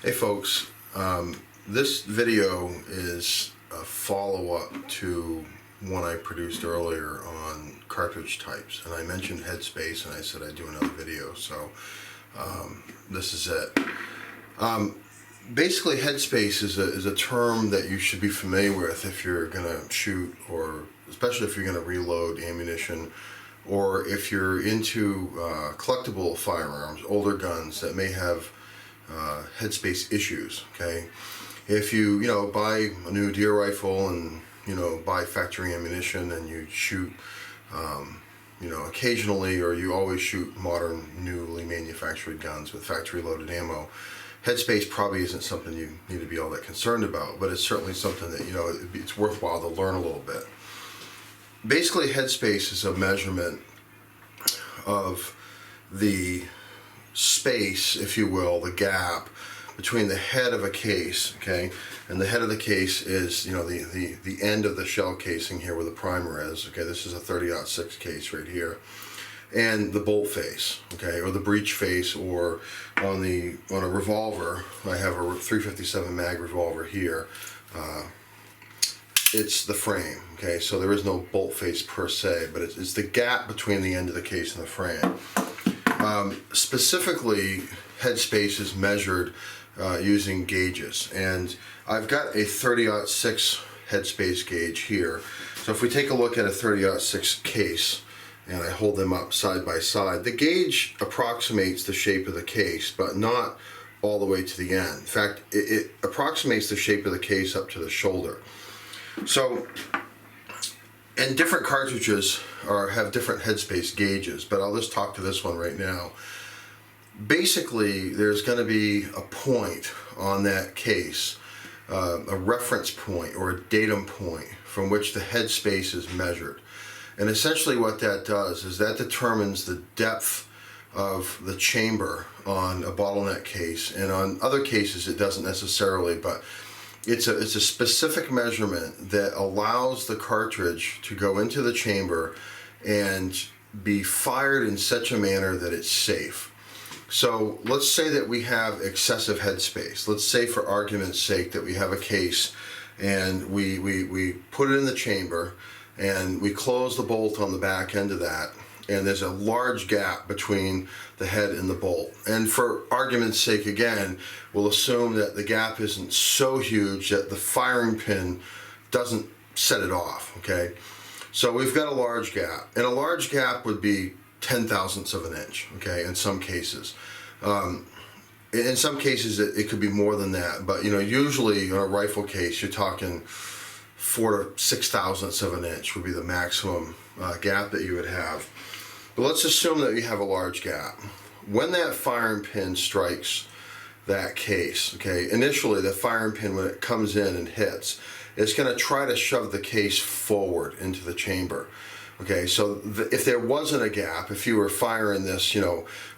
Hey folks, this video is a follow-up to one I produced earlier on cartridge types, and I mentioned headspace and I said I'd do another video, so this is it. Basically, headspace is a term that you should be familiar with if you're going to shoot, or especially if you're going to reload ammunition, or if you're into collectible firearms, older guns that may have headspace issues. Okay, if you buy a new deer rifle and buy factory ammunition and you shoot occasionally, or you always shoot modern newly manufactured guns with factory loaded ammo, headspace probably isn't something you need to be all that concerned about, but it's certainly something that it's worthwhile to learn a little bit. Basically, headspace is a measurement of the space, if you will, the gap between the head of a case, okay, and the head of the case is the end of the shell casing here where the primer is, okay. This is a 30-06 case right here, and the bolt face, okay, or the breech face, or on a revolver, I have a .357 mag revolver here. It's the frame, okay, so there is no bolt face per se, but it's the gap between the end of the case and the frame. Specifically, headspace is measured using gauges, and I've got a 30-06 headspace gauge here. So if we take a look at a 30-06 case, and I hold them up side by side, the gauge approximates the shape of the case, but not all the way to the end. In fact, it approximates the shape of the case up to the shoulder. So, and different cartridges have different headspace gauges, but I'll just talk to this one right now. Basically, there's going to be a point on that case, a reference point or a datum point from which the headspace is measured. And essentially what that does is that determines the depth of the chamber on a bottleneck case, and on other cases it doesn't necessarily, but it's a specific measurement that allows the cartridge to go into the chamber and be fired in such a manner that it's safe. So let's say that we have excessive headspace. Let's say, for argument's sake, that we have a case and we put it in the chamber and we close the bolt on the back end of that, and there's a large gap between the head and the bolt. And for argument's sake, again, we'll assume that the gap isn't so huge that the firing pin doesn't set it off, okay? So we've got a large gap, and a large gap would be 0.010 of an inch, okay, in some cases. In some cases it could be more than that, but usually on a rifle case you're talking 4 to 6 thousandths of an inch would be the maximum gap that you would have. But let's assume that you have a large gap. When that firing pin strikes that case, okay, initially the firing pin, when it comes in and hits, it's going to try to shove the case forward into the chamber. Okay, so if there wasn't a gap, if you were firing this,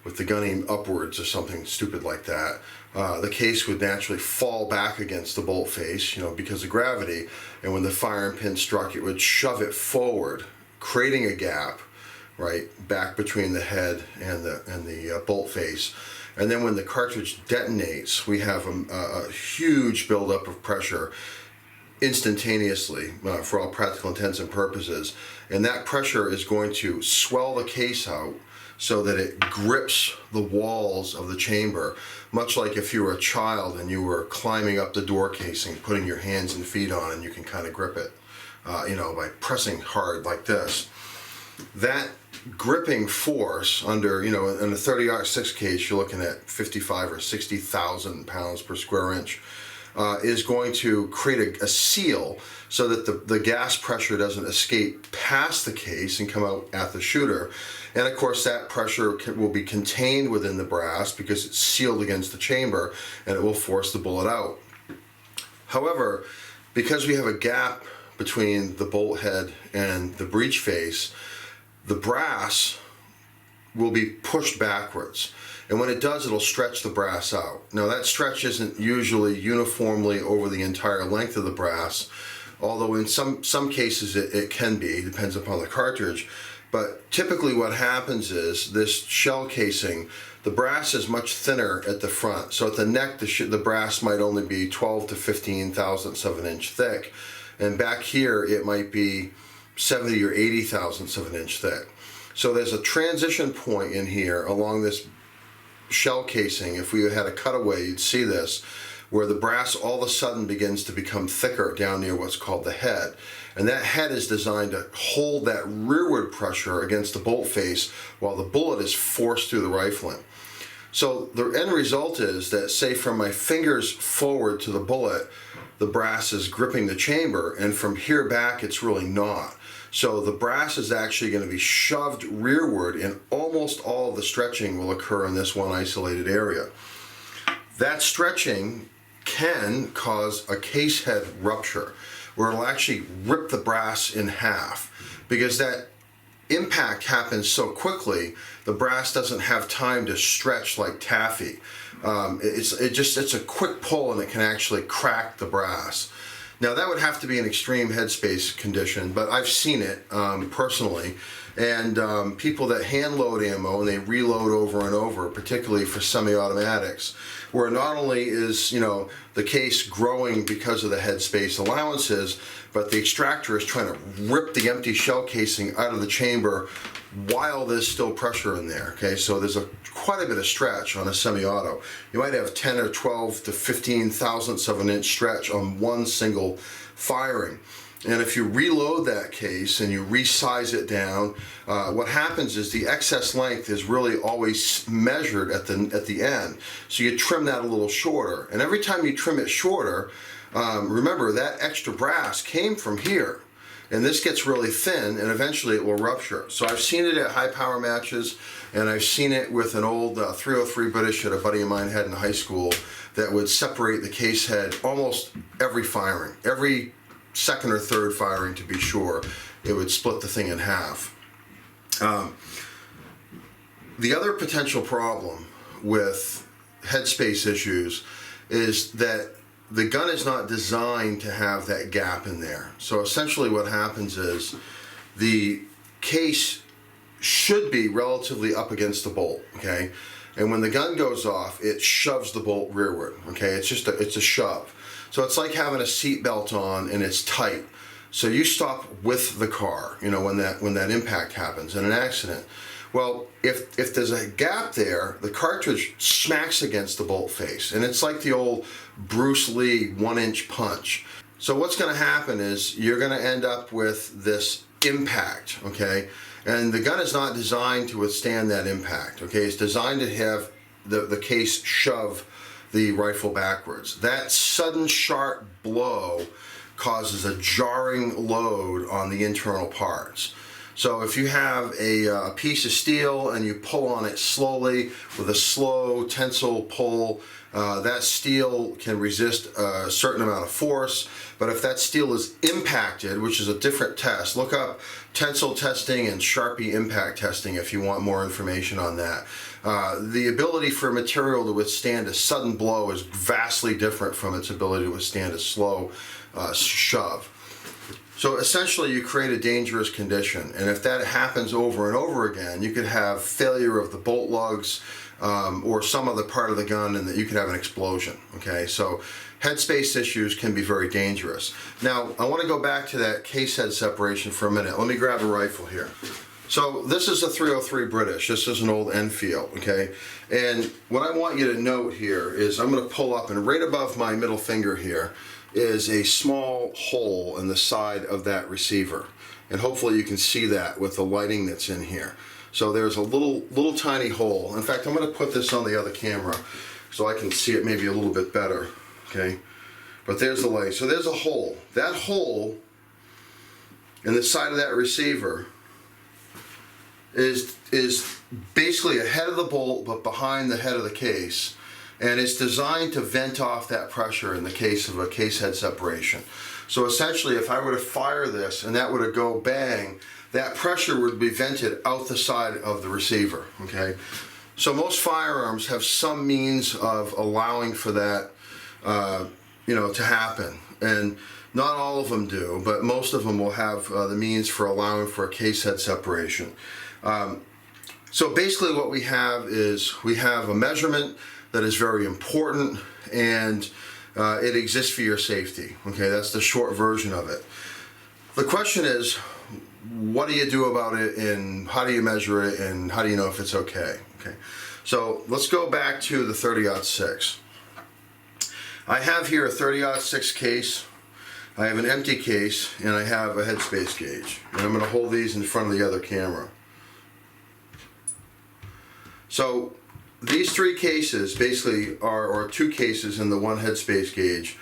with the gun aimed upwards or something stupid like that, the case would naturally fall back against the bolt face, because of gravity, and when the firing pin struck, it would shove it forward, creating a gap, right, back between the head and the bolt face. And then when the cartridge detonates, we have a huge buildup of pressure instantaneously, for all practical intents and purposes, and that pressure is going to swell the case out so that it grips the walls of the chamber, much like if you were a child and you were climbing up the door casing, putting your hands and feet on, and you can kind of grip it, by pressing hard like this. That gripping force under, in a 30-06 case, you're looking at 55 or 60,000 pounds per square inch, is going to create a seal so that the gas pressure doesn't escape past the case and come out at the shooter. And of course that pressure will be contained within the brass because it's sealed against the chamber, and it will force the bullet out. However, because we have a gap between the bolt head and the breech face, the brass will be pushed backwards. And when it does, it'll stretch the brass out. Now that stretch isn't usually uniformly over the entire length of the brass, although in some cases it can be, depends upon the cartridge. But typically what happens is this shell casing, the brass is much thinner at the front. So at the neck, the brass might only be 12 to 15 thousandths of an inch thick. And back here, it might be 70 or 80 thousandths of an inch thick. So there's a transition point in here along this shell casing. If we had a cutaway, you'd see this, where the brass all of a sudden begins to become thicker down near what's called the head. And that head is designed to hold that rearward pressure against the bolt face while the bullet is forced through the rifling. So the end result is that, say from my fingers forward to the bullet, the brass is gripping the chamber, and from here back it's really not. So the brass is actually going to be shoved rearward, and almost all of the stretching will occur in this one isolated area. That stretching can cause a case head rupture, where it'll actually rip the brass in half, because that impact happens so quickly, the brass doesn't have time to stretch like taffy. It's a quick pull, and it can actually crack the brass. Now that would have to be an extreme headspace condition, but I've seen it personally. And people that hand load ammo and they reload over and over, particularly for semi-automatics, where not only is the case growing because of the headspace allowances, but the extractor is trying to rip the empty shell casing out of the chamber while there's still pressure in there. Okay, so there's quite a bit of stretch on a semi-auto. You might have 10 or 12 to 15 thousandths of an inch stretch on one single firing. And if you reload that case and you resize it down, what happens is the excess length is really always measured at the end. So you trim that a little shorter. And every time you trim it shorter, remember that extra brass came from here. And this gets really thin, and eventually it will rupture. So I've seen it at high power matches, and I've seen it with an old 303 British that a buddy of mine had in high school that would separate the case head almost every firing. Every second or third firing, to be sure, it would split the thing in half. The other potential problem with headspace issues is that the gun is not designed to have that gap in there. So essentially what happens is the case should be relatively up against the bolt, okay? And when the gun goes off, it shoves the bolt rearward, okay? It's a shove. So it's like having a seat belt on and it's tight. So you stop with the car, when that impact happens in an accident. Well, if there's a gap there, the cartridge smacks against the bolt face, and it's like the old Bruce Lee 1-inch punch. So what's going to happen is you're going to end up with this impact, okay? And the gun is not designed to withstand that impact, okay? It's designed to have the case shove the rifle backwards. That sudden sharp blow causes a jarring load on the internal parts. So if you have a piece of steel and you pull on it slowly with a slow tensile pull, that steel can resist a certain amount of force. But if that steel is impacted, which is a different test, look up tensile testing and Sharpie impact testing if you want more information on that. The ability for a material to withstand a sudden blow is vastly different from its ability to withstand a slow shove. So essentially you create a dangerous condition, and if that happens over and over again, you could have failure of the bolt lugs or some other part of the gun, and that you could have an explosion, okay? So headspace issues can be very dangerous. Now, I want to go back to that case head separation for a minute. Let me grab a rifle here. So this is a 303 British. This is an old Enfield, okay? And what I want you to note here is I'm going to pull up, and right above my middle finger here is a small hole in the side of that receiver. And hopefully you can see that with the lighting that's in here. So there's a little tiny hole. In fact, I'm going to put this on the other camera so I can see it maybe a little bit better, okay? But there's the light. So there's a hole. That hole in the side of that receiver is basically ahead of the bolt but behind the head of the case, and it's designed to vent off that pressure in the case of a case head separation. So essentially, if I were to fire this and that were to go bang, that pressure would be vented out the side of the receiver, okay? So most firearms have some means of allowing for that to happen. And not all of them do, but most of them will have the means for allowing for a case head separation. So basically what we have is we have a measurement that is very important, and it exists for your safety. Okay, that's the short version of it. The question is, what do you do about it, and how do you measure it, and how do you know if it's okay? Okay, so let's go back to the 30-06. I have here a 30-06 case. I have an empty case, and I have a headspace gauge. And I'm going to hold these in front of the other camera. So these three cases basically are, or two cases in the one headspace gauge.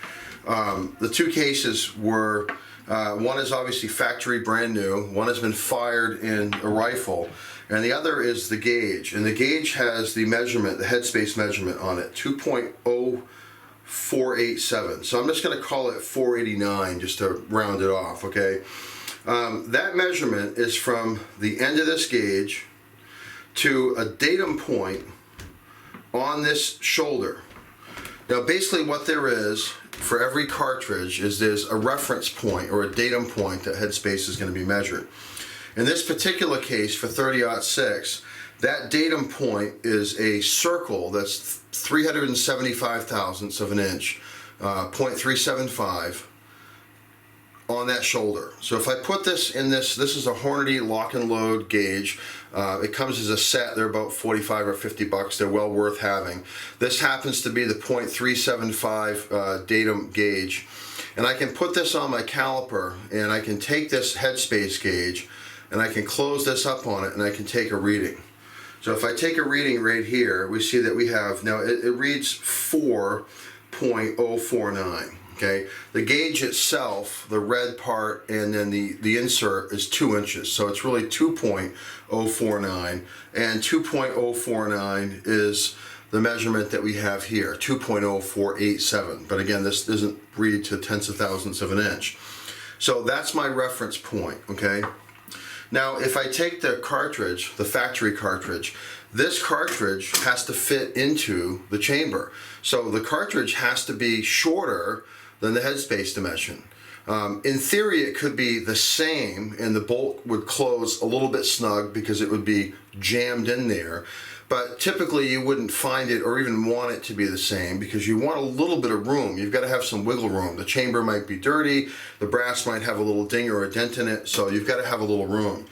The two cases were, one is obviously factory brand new, one has been fired in a rifle, and the other is the gauge. And the gauge has the measurement, the headspace measurement on it, 2.0487. So I'm just going to call it 489 just to round it off, okay? That measurement is from the end of this gauge to a datum point on this shoulder. Now basically what there is for every cartridge is there's a reference point or a datum point that headspace is going to be measured. In this particular case for 30-06, that datum point is a circle that's 375 thousandths of an inch, 0.375 on that shoulder. So if I put this in this is a Hornady lock and load gauge. It comes as a set. They're about 45 or 50 bucks. They're well worth having. This happens to be the 0.375 datum gauge. And I can put this on my caliper, and I can take this headspace gauge and I can close this up on it, and I can take a reading. So if I take a reading right here, we see that we have, now it reads 4.049. Okay, the gauge itself, the red part, and then the insert is 2 inches, so it's really 2.049, and 2.049 is the measurement that we have here, 2.0487. But again, this doesn't read to tenths of thousandths of an inch. So that's my reference point. Okay. Now, if I take the cartridge, the factory cartridge, this cartridge has to fit into the chamber. So the cartridge has to be shorter than the headspace dimension. In theory, it could be the same, and the bolt would close a little bit snug because it would be jammed in there. But typically, you wouldn't find it or even want it to be the same because you want a little bit of room. You've got to have some wiggle room. The chamber might be dirty, the brass might have a little ding or a dent in it, so you've got to have a little room.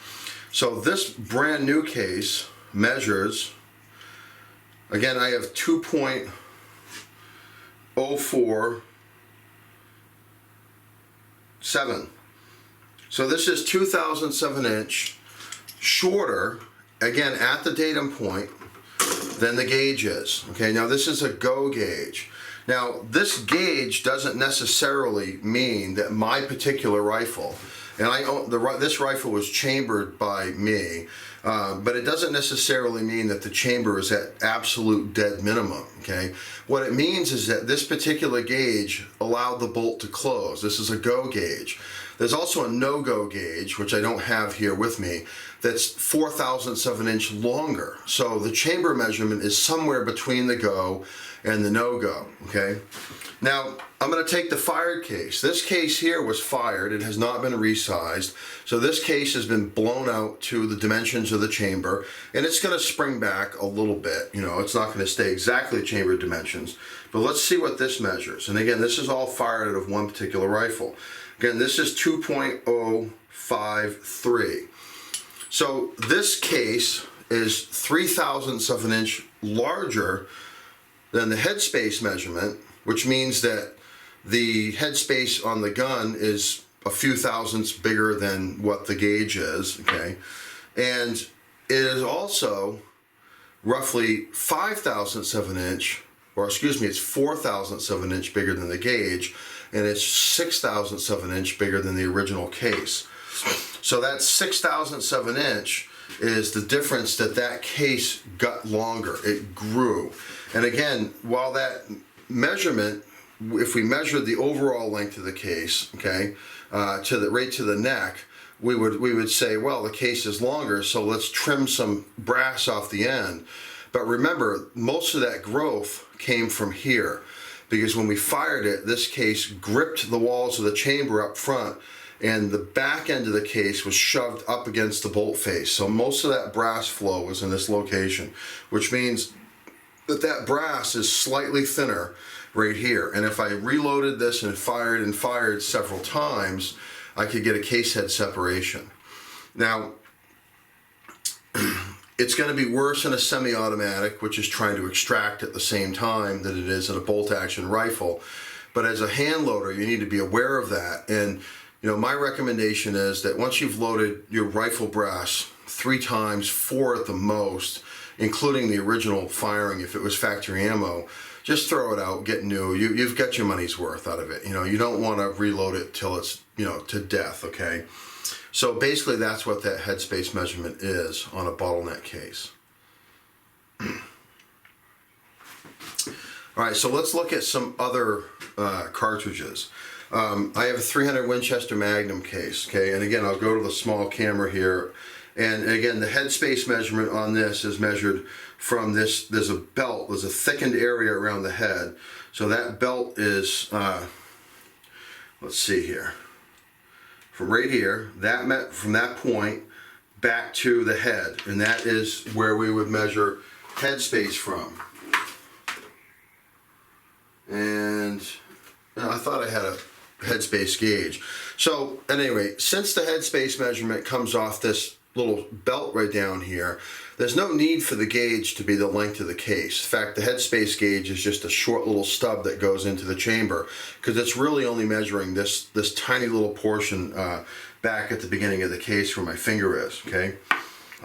So this brand new case measures, again, I have 2.047. So this is 2,007 inch shorter, again, at the datum point than the gauge is. Okay, now this is a go gauge. Now this gauge doesn't necessarily mean that my particular rifle, and I own this rifle was chambered by me, but it doesn't necessarily mean that the chamber is at absolute dead minimum. Okay, what it means is that this particular gauge allowed the bolt to close. This is a go gauge. There's also a no-go gauge, which I don't have here with me, that's 4 thousandths of an inch longer. So the chamber measurement is somewhere between the go and the no-go, okay? Now, I'm going to take the fired case. This case here was fired. It has not been resized. So this case has been blown out to the dimensions of the chamber, and it's going to spring back a little bit. You know, it's not going to stay exactly chamber dimensions. But let's see what this measures. And again, this is all fired out of one particular rifle. Again, this is 2.053. So this case is 3 thousandths of an inch larger than the headspace measurement, which means that the headspace on the gun is a few thousandths bigger than what the gauge is, okay? And it is also roughly 5 thousandths of an inch, or excuse me, it's 4 thousandths of an inch bigger than the gauge, and it's 6 thousandths of an inch bigger than the original case. So that 6 thousandths of an inch is the difference that case got longer. It grew. And again, while that measurement, if we measured the overall length of the case, okay, right to the neck, we would say, well, the case is longer, so let's trim some brass off the end. But remember, most of that growth came from here. because when we fired it, this case gripped the walls of the chamber up front, and the back end of the case was shoved up against the bolt face. So most of that brass flow was in this location, which means that brass is slightly thinner right here. And if I reloaded this and fired several times, I could get a case head separation. Now, it's going to be worse in a semi-automatic, which is trying to extract at the same time that it is in a bolt-action rifle. But as a hand loader, you need to be aware of that. And my recommendation is that once you've loaded your rifle brass 3 times, 4 at the most, including the original firing if it was factory ammo, just throw it out, get new. You've got your money's worth out of it. You don't want to reload it till it's, to death, okay? So basically that's what that headspace measurement is on a bottleneck case. All right, so let's look at some other cartridges. I have a 300 Winchester Magnum case, okay? And again, I'll go to the small camera here. And again, the headspace measurement on this is measured from this. There's a belt, there's a thickened area around the head. So that belt is, let's see here. From right here, from that point back to the head. And that is where we would measure headspace from. And I thought I had a headspace gauge. So at any rate, since the headspace measurement comes off this little belt right down here, there's no need for the gauge to be the length of the case. In fact, the headspace gauge is just a short little stub that goes into the chamber, because it's really only measuring this tiny little portion back at the beginning of the case where my finger is, okay?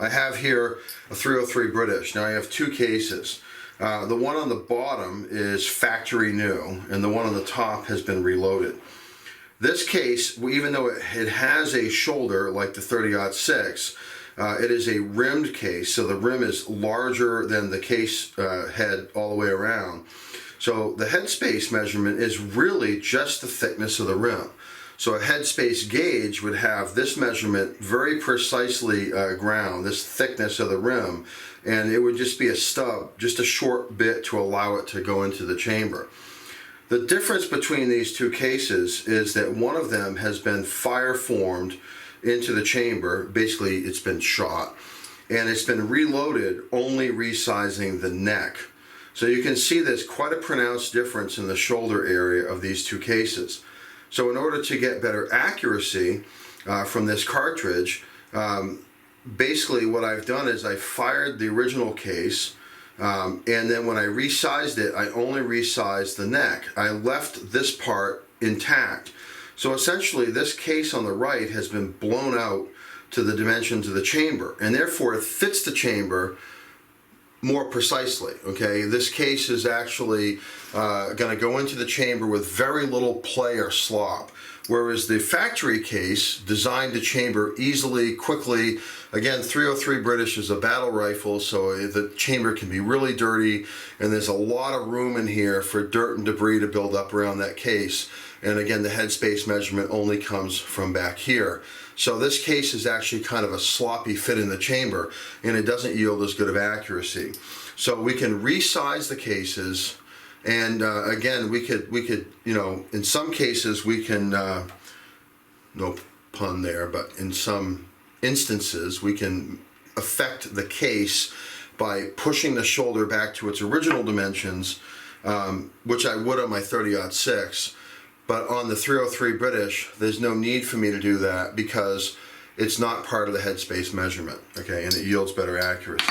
I have here a 303 British. Now I have 2 cases. The one on the bottom is factory new, and the one on the top has been reloaded. This case, even though it has a shoulder like the 30-06, it is a rimmed case, so the rim is larger than the case head all the way around. So the headspace measurement is really just the thickness of the rim. So a headspace gauge would have this measurement very precisely ground, this thickness of the rim, and it would just be a stub, just a short bit to allow it to go into the chamber. The difference between these 2 cases is that one of them has been fire formed into the chamber. Basically, it's been shot, and it's been reloaded, only resizing the neck. So you can see there's quite a pronounced difference in the shoulder area of these 2 cases. So in order to get better accuracy from this cartridge, basically what I've done is I fired the original case, and then when I resized it, I only resized the neck. I left this part intact. So essentially this case on the right has been blown out to the dimensions of the chamber, and therefore it fits the chamber more precisely, okay? This case is actually going to go into the chamber with very little play or slop, whereas the factory case designed the chamber easily, quickly. Again, 303 British is a battle rifle, so the chamber can be really dirty, and there's a lot of room in here for dirt and debris to build up around that case. And again, the headspace measurement only comes from back here. So this case is actually kind of a sloppy fit in the chamber, and it doesn't yield as good of accuracy. So we can resize the cases, and again, we could, in some cases we can, no pun there, but in some instances we can affect the case by pushing the shoulder back to its original dimensions, which I would on my 30-06. But on the 303 British, there's no need for me to do that because it's not part of the headspace measurement, okay, and it yields better accuracy.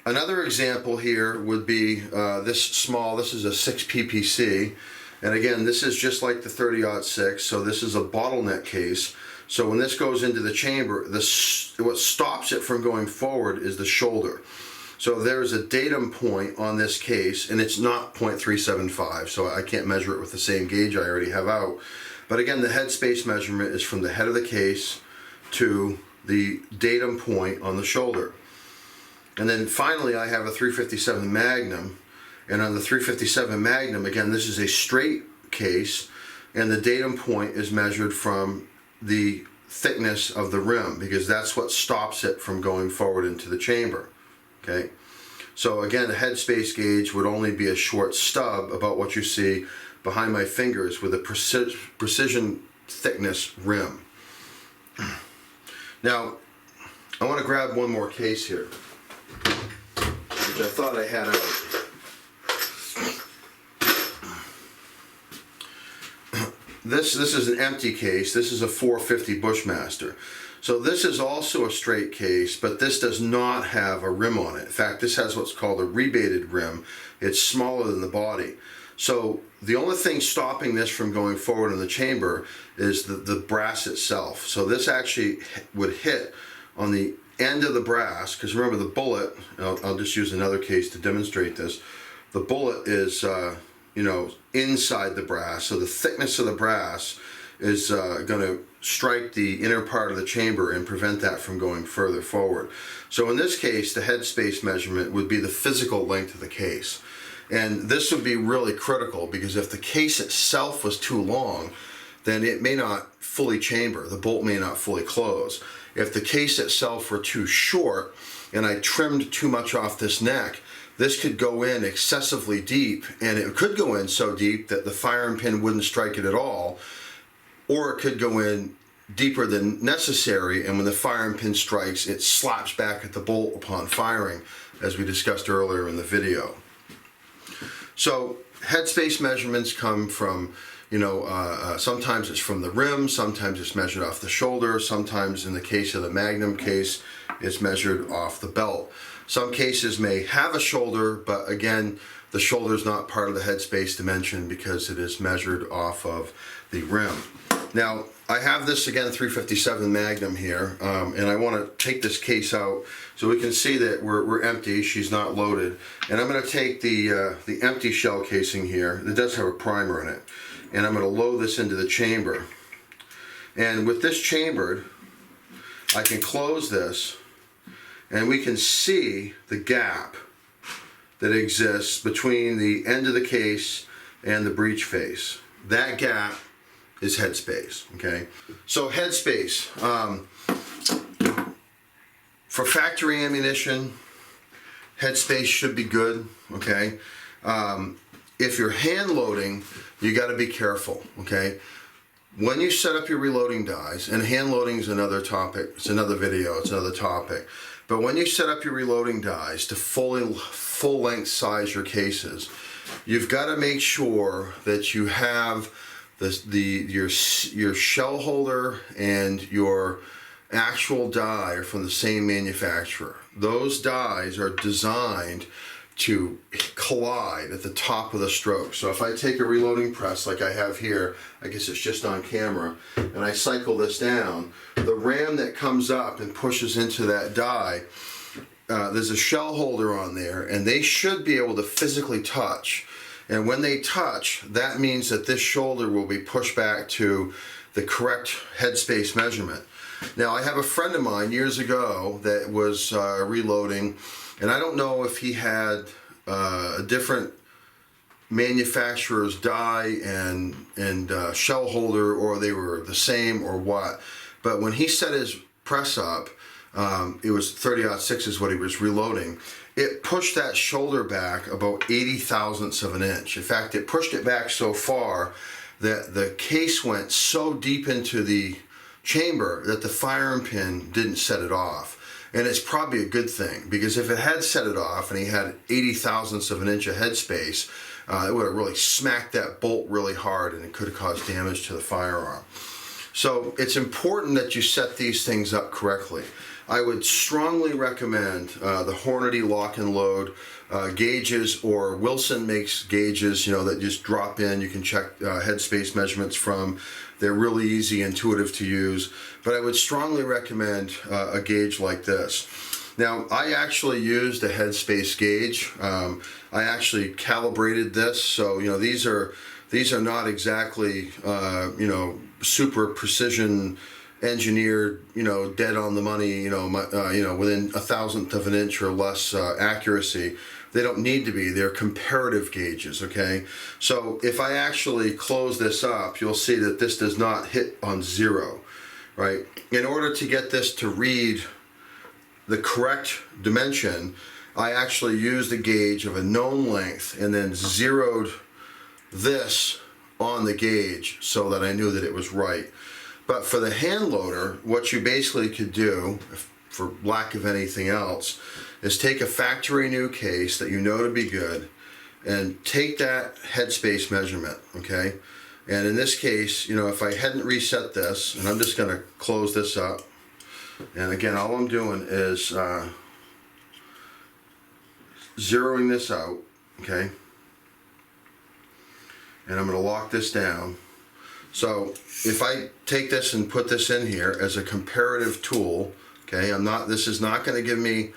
Another example here would be this is a 6 ppc, and again, this is just like the 30-06, so this is a bottleneck case. So when this goes into the chamber, what stops it from going forward is the shoulder. So there's a datum point on this case, and it's not .375, so I can't measure it with the same gauge I already have out. But again, the headspace measurement is from the head of the case to the datum point on the shoulder. And then finally, I have a 357 Magnum, and on the 357 Magnum, again, this is a straight case, and the datum point is measured from the thickness of the rim, because that's what stops it from going forward into the chamber. Okay, So again, a headspace gauge would only be a short stub about what you see behind my fingers with a precision thickness rim. Now, I want to grab one more case here, which I thought I had out. This is an empty case. This is a 450 Bushmaster. So this is also a straight case, but this does not have a rim on it. In fact, this has what's called a rebated rim. It's smaller than the body. So the only thing stopping this from going forward in the chamber is the brass itself. So this actually would hit on the end of the brass, because remember the bullet, I'll just use another case to demonstrate this. The bullet is inside the brass, so the thickness of the brass is going to strike the inner part of the chamber and prevent that from going further forward. So in this case, the headspace measurement would be the physical length of the case. And this would be really critical, because if the case itself was too long, then it may not fully chamber, the bolt may not fully close. If the case itself were too short and I trimmed too much off this neck, this could go in excessively deep, and it could go in so deep that the firing pin wouldn't strike it at all, or it could go in deeper than necessary, and when the firing pin strikes, it slaps back at the bolt upon firing, as we discussed earlier in the video. So headspace measurements come from, sometimes it's from the rim, sometimes it's measured off the shoulder, sometimes in the case of the Magnum case, it's measured off the belt. Some cases may have a shoulder, but again, the shoulder is not part of the headspace dimension because it is measured off of the rim. Now, I have this, again, 357 Magnum here, and I want to take this case out so we can see that we're empty, she's not loaded. And I'm going to take the empty shell casing here, it does have a primer in it, and I'm going to load this into the chamber. And with this chambered, I can close this, and we can see the gap that exists between the end of the case and the breech face. That gap is headspace, okay? So headspace, for factory ammunition, headspace should be good, okay? If you're hand loading, you gotta be careful, okay? When you set up your reloading dies, and hand loading is another topic, it's another video, it's another topic, but when you set up your reloading dies to full length size your cases, you've gotta make sure that you have your shell holder and your actual die are from the same manufacturer. Those dies are designed to collide at the top of the stroke. So if I take a reloading press like I have here, I guess it's just on camera, and I cycle this down, the ram that comes up and pushes into that die, there's a shell holder on there, and they should be able to physically touch. And when they touch, that means that this shoulder will be pushed back to the correct headspace measurement. Now, I have a friend of mine years ago that was reloading, and I don't know if he had a different manufacturer's die and shell holder, or they were the same or what. But when he set his press up, it was 30-06 is what he was reloading. It pushed that shoulder back about 80 thousandths of an inch. In fact, it pushed it back so far that the case went so deep into the chamber that the firing pin didn't set it off. And it's probably a good thing, because if it had set it off and he had 80 thousandths of an inch of headspace, it would have really smacked that bolt really hard, and it could have caused damage to the firearm. So it's important that you set these things up correctly. I would strongly recommend the Hornady lock and load gauges, or Wilson makes gauges, that just drop in. You can check headspace measurements from. They're really easy, intuitive to use. But I would strongly recommend a gauge like this. Now, I actually used a headspace gauge. I actually calibrated this, so these are not exactly super precision engineered, dead on the money, within a thousandth of an inch or less accuracy. They don't need to be. They're comparative gauges, okay? So if I actually close this up, you'll see that this does not hit on 0, right? In order to get this to read the correct dimension, I actually used a gauge of a known length and then zeroed this on the gauge so that I knew that it was right. But for the hand loader, what you basically could do, for lack of anything else, is take a factory new case that you know to be good and take that headspace measurement, okay? And in this case, you know, if I hadn't reset this, and I'm just gonna close this up, and again, all I'm doing is zeroing this out, okay? And I'm gonna lock this down. So if I take this and put this in here as a comparative tool, okay, this is not gonna give me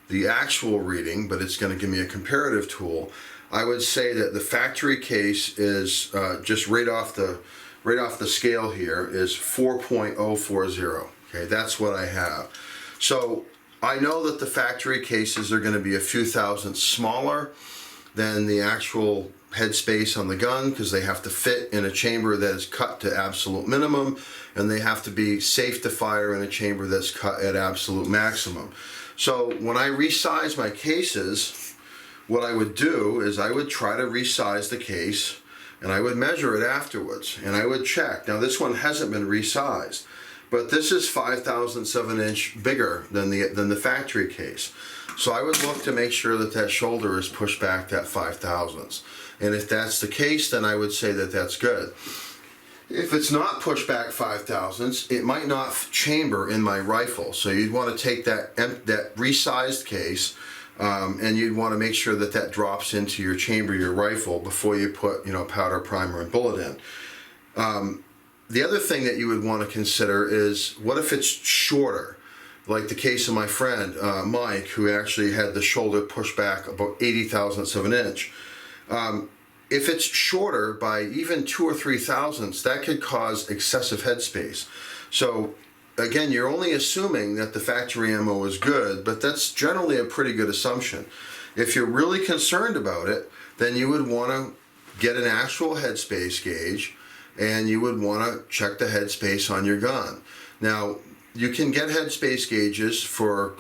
the actual reading, but it's gonna give me a comparative tool. I would say that the factory case is just right off the scale here is 4.040. Okay, that's what I have. So I know that the factory cases are going to be a few thousandths smaller than the actual headspace on the gun because they have to fit in a chamber that is cut to absolute minimum, and they have to be safe to fire in a chamber that's cut at absolute maximum. So when I resize my cases, what I would do is I would try to resize the case and I would measure it afterwards and I would check. Now this one hasn't been resized, but this is 5/1000 of an inch bigger than the factory case. So I would look to make sure that that shoulder is pushed back that 5/1000. And if that's the case, then I would say that that's good. If it's not pushed back 5/1000, it might not chamber in my rifle. So you'd want to take that resized case and you'd want to make sure that that drops into your chamber, your rifle, before you put, you know, powder, primer, and bullet in. The other thing that you would want to consider is, what if it's shorter? Like the case of my friend, Mike, who actually had the shoulder pushed back about 80/1000 of an inch. If it's shorter by even 2 or 3 thousandths, that could cause excessive headspace. So again, you're only assuming that the factory ammo is good, but that's generally a pretty good assumption. If you're really concerned about it, then you would want to get an actual headspace gauge, and you would want to check the headspace on your gun. Now, you can get headspace gauges for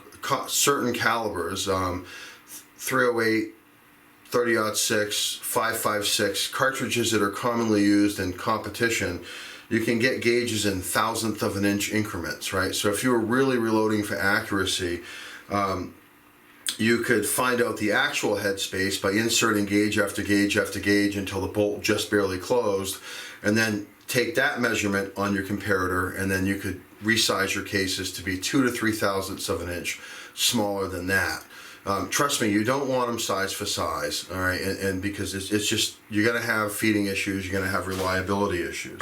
certain calibers, 308, 30-06, 5.56, cartridges that are commonly used in competition. You can get gauges in thousandth of an inch increments, right? So if you were really reloading for accuracy, you could find out the actual headspace by inserting gauge after gauge after gauge until the bolt just barely closed, and then take that measurement on your comparator, and then you could resize your cases to be 2 to 3 thousandths of an inch smaller than that. Trust me, you don't want them size for size, all right? And because it's just, you're gonna have feeding issues, you're gonna have reliability issues.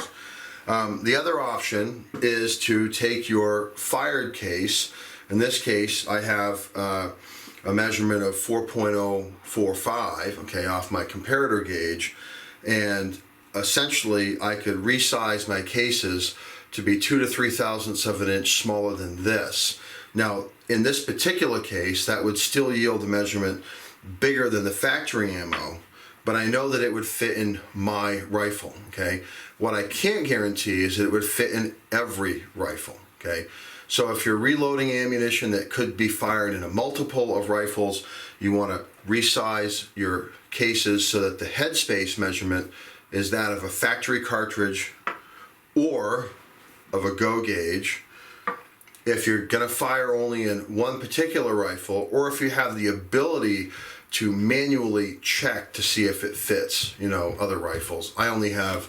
The other option is to take your fired case. In this case, I have a measurement of 4.045, okay, off my comparator gauge, and essentially I could resize my cases to be 2 to 3 thousandths of an inch smaller than this. Now, in this particular case, that would still yield a measurement bigger than the factory ammo, but I know that it would fit in my rifle, okay? What I can't guarantee is that it would fit in every rifle, okay? So if you're reloading ammunition that could be fired in a multiple of rifles, you want to resize your cases so that the headspace measurement is that of a factory cartridge or of a go gauge. If you're going to fire only in one particular rifle, or if you have the ability to manually check to see if it fits, you know, other rifles. I only have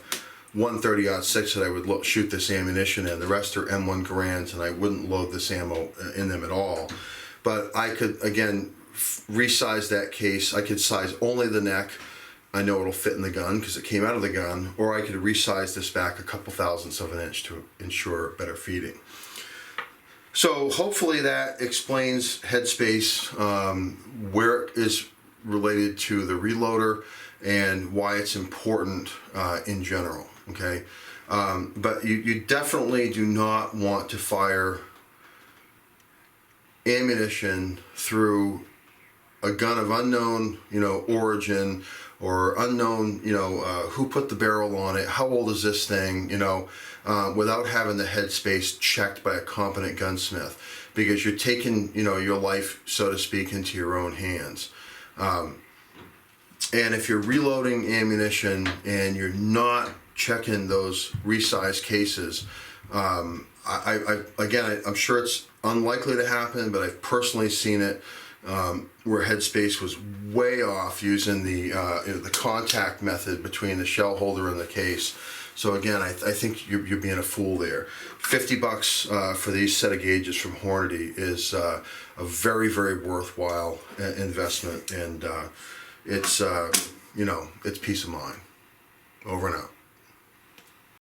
one 30-06 that I would shoot this ammunition in. The rest are M1 Garands, and I wouldn't load this ammo in them at all. But I could, again, resize that case. I could size only the neck. I know it'll fit in the gun because it came out of the gun, or I could resize this back a couple thousandths of an inch to ensure better feeding. So hopefully that explains headspace, where it is related to the reloader, and why it's important in general, okay? But you definitely do not want to fire ammunition through a gun of unknown, you know, origin, or unknown, who put the barrel on it, how old is this thing, without having the headspace checked by a competent gunsmith, because you're taking, your life, so to speak, into your own hands. And if you're reloading ammunition and you're not checking those resized cases, I'm sure it's unlikely to happen, but I've personally seen it where headspace was way off using the contact method between the shell holder and the case. So again, I think you're being a fool there. $50 for these set of gauges from Hornady is a very, very worthwhile investment, and it's it's peace of mind. Over and out.